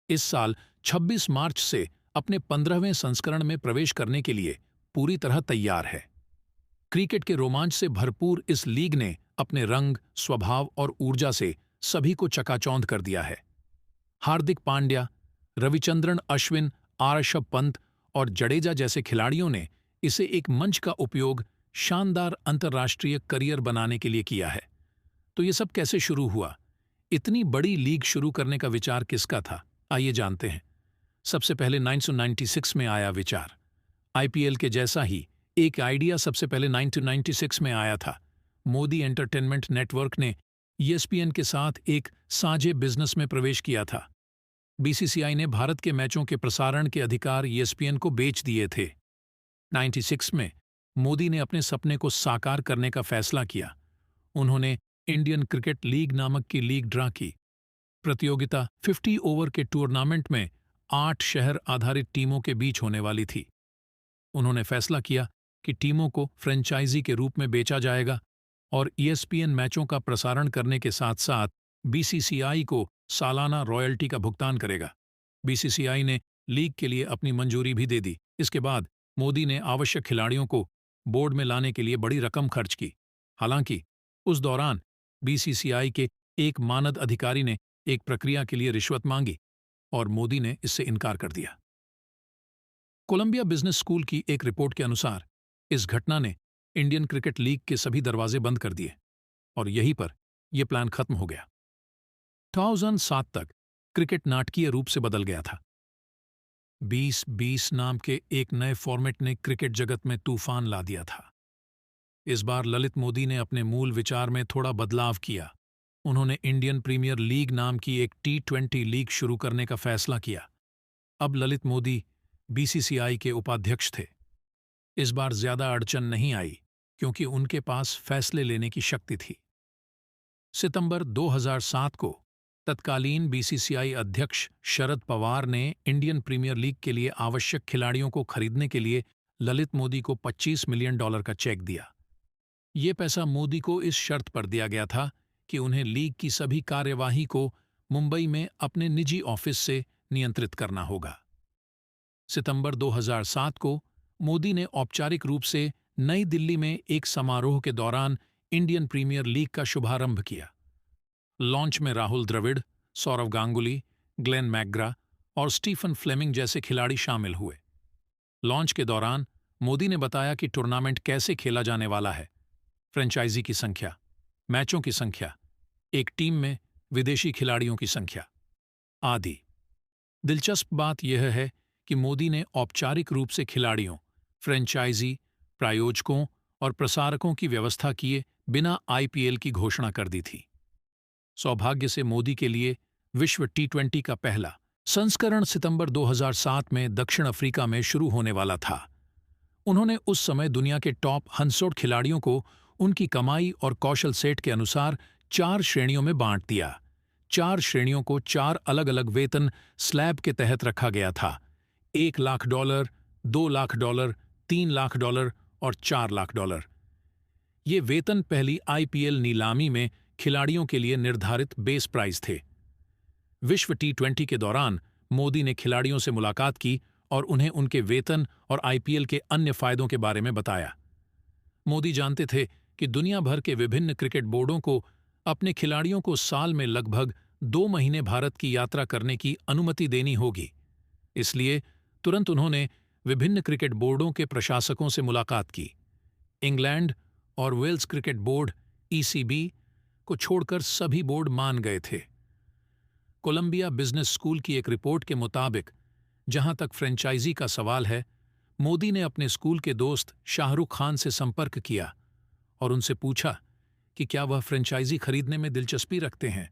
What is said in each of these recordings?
इस साल 26 मार्च से अपने 15वें संस्करण में प्रवेश करने के लिए पूरी तरह तैयार है। क्रिकेट के रोमांच से भरपूर इस लीग ने अपने रंग, स्वभाव और ऊर्जा से सभी को चकाचौंध कर दिया है। हार्दिक पांड्या, रविचंद्रन अश्विन, ऋषभ पंत और जडेजा जैसे खिलाड़ियों ने इसे एक मंच का उपयोग शानदार अंतर्राष्ट्रीय करियर बनाने के लिए किया है। तो ये सब कैसे शुरू हुआ? इतनी बड़ी लीग शुरू करने का विचार किसका था? आइए जानते हैं। सबसे पहले 1996 में आया विचार। आईपीएल के जैसा ही एक आइडिया सबसे पहले 1996 में आया था। मोदी एंटरटेनमेंट नेटवर्क ने ईएसपीएन के साथ एक साझे बिजनेस में प्रवेश किया था। बीसीसीआई ने भारत के मैचों के प्रसारण के अधिकार ईएसपीएन को बेच दिए थे। 96 में मोदी ने अपने सपने को साकार करने का फैसला किया। उन्होंने इंडियन क्रिकेट लीग नामक की लीग ड्रा की। प्रतियोगिता 50 ओवर के टूर्नामेंट में 8 शहर आधारित टीमों के बीच होने वाली थी। उन्होंने फैसला किया कि टीमों को फ्रेंचाइजी के रूप में बेचा जाएगा और ईएसपीएन मैचों का प्रसारण करने के साथ साथ बीसीसीआई को सालाना रॉयल्टी का भुगतान करेगा। बीसीसीआई ने लीग के लिए अपनी मंजूरी भी दे दी। इसके बाद मोदी ने आवश्यक खिलाड़ियों को बोर्ड में लाने के लिए बड़ी रकम खर्च की। हालांकि उस दौरान बीसीसीआई के एक मानद अधिकारी ने एक प्रक्रिया के लिए रिश्वत मांगी और मोदी ने इससे इनकार कर दिया। कोलंबिया बिजनेस स्कूल की एक रिपोर्ट के अनुसार इस घटना ने इंडियन क्रिकेट लीग के सभी दरवाजे बंद कर दिए और यहीं पर यह प्लान खत्म हो गया। 2007 तक क्रिकेट नाटकीय रूप से बदल गया था। 20-20 नाम के एक नए फॉर्मेट ने क्रिकेट जगत में तूफान ला दिया था। इस बार ललित मोदी ने अपने मूल विचार में थोड़ा बदलाव किया। उन्होंने इंडियन प्रीमियर लीग नाम की एक T20 लीग शुरू करने का फैसला किया। अब ललित मोदी बीसीसीआई के उपाध्यक्ष थे। इस बार ज्यादा अड़चन नहीं आई क्योंकि उनके पास फैसले लेने की शक्ति थी। सितंबर 2007 को तत्कालीन बीसीसीआई अध्यक्ष शरद पवार ने इंडियन प्रीमियर लीग के लिए आवश्यक खिलाड़ियों को खरीदने के लिए ललित मोदी को $25 मिलियन का चेक दिया। ये पैसा मोदी को इस शर्त पर दिया गया था कि उन्हें लीग की सभी कार्यवाही को मुंबई में अपने निजी ऑफिस से नियंत्रित करना होगा। सितंबर 2007 को मोदी ने औपचारिक रूप से नई दिल्ली में एक समारोह के दौरान इंडियन प्रीमियर लीग का शुभारंभ किया। लॉन्च में राहुल द्रविड़, सौरव गांगुली, ग्लेन मैकग्रा और स्टीफन फ्लेमिंग जैसे खिलाड़ी शामिल हुए। लॉन्च के दौरान मोदी ने बताया कि टूर्नामेंट कैसे खेला जाने वाला है, फ्रेंचाइजी की संख्या, मैचों की संख्या, एक टीम में विदेशी खिलाड़ियों की संख्या आदि। दिलचस्प बात यह है कि मोदी ने औपचारिक रूप से खिलाड़ियों, फ्रेंचाइजी, प्रायोजकों और प्रसारकों की व्यवस्था किए बिना आईपीएल की घोषणा कर दी थी। सौभाग्य से मोदी के लिए विश्व T20 का पहला संस्करण सितंबर 2007 में दक्षिण अफ्रीका में शुरू होने वाला था। उन्होंने उस समय दुनिया के टॉप 100 खिलाड़ियों को उनकी कमाई और कौशल सेट के अनुसार 4 श्रेणियों में बांट दिया। 4 श्रेणियों को 4 अलग-अलग वेतन स्लैब के तहत रखा गया था: $1 लाख, $2 लाख, $3 लाख और $4 लाख। ये वेतन पहली आईपीएल नीलामी में खिलाड़ियों के लिए निर्धारित बेस प्राइस थे। विश्व T20 के दौरान मोदी ने खिलाड़ियों से मुलाकात की और उन्हें उनके वेतन और आईपीएल के अन्य फायदों के बारे में बताया। मोदी जानते थे कि दुनिया भर के विभिन्न क्रिकेट बोर्डों को अपने खिलाड़ियों को साल में लगभग 2 महीने भारत की यात्रा करने की अनुमति देनी होगी। इसलिए तुरंत उन्होंने विभिन्न क्रिकेट बोर्डों के प्रशासकों से मुलाकात की। इंग्लैंड और वेल्स क्रिकेट बोर्ड (ECB) को छोड़कर सभी बोर्ड मान गए थे। कोलंबिया बिजनेस स्कूल की एक रिपोर्ट के मुताबिक, जहां तक फ्रेंचाइजी का सवाल है, मोदी ने अपने स्कूल के दोस्त शाहरुख खान से संपर्क किया और उनसे पूछा कि क्या वह फ्रेंचाइजी खरीदने में दिलचस्पी रखते हैं।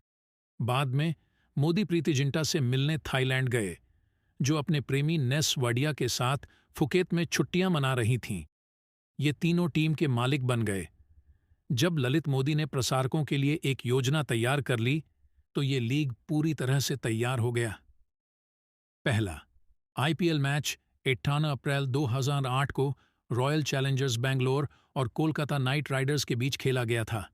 बाद में मोदी प्रीति जिंटा से मिलने थाईलैंड गए, जो अपने प्रेमी नेस वाडिया के साथ फुकेत में छुट्टियां मना रही थीं। ये तीनों टीम के मालिक बन गए। जब ललित मोदी ने प्रसारकों के लिए एक योजना तैयार कर ली, तो ये लीग पूरी तरह से तैयार हो गया। पहला आईपीएल मैच 18 अप्रैल 2008 को रॉयल चैलेंजर्स बेंगलोर और कोलकाता नाइट राइडर्स के बीच खेला गया था।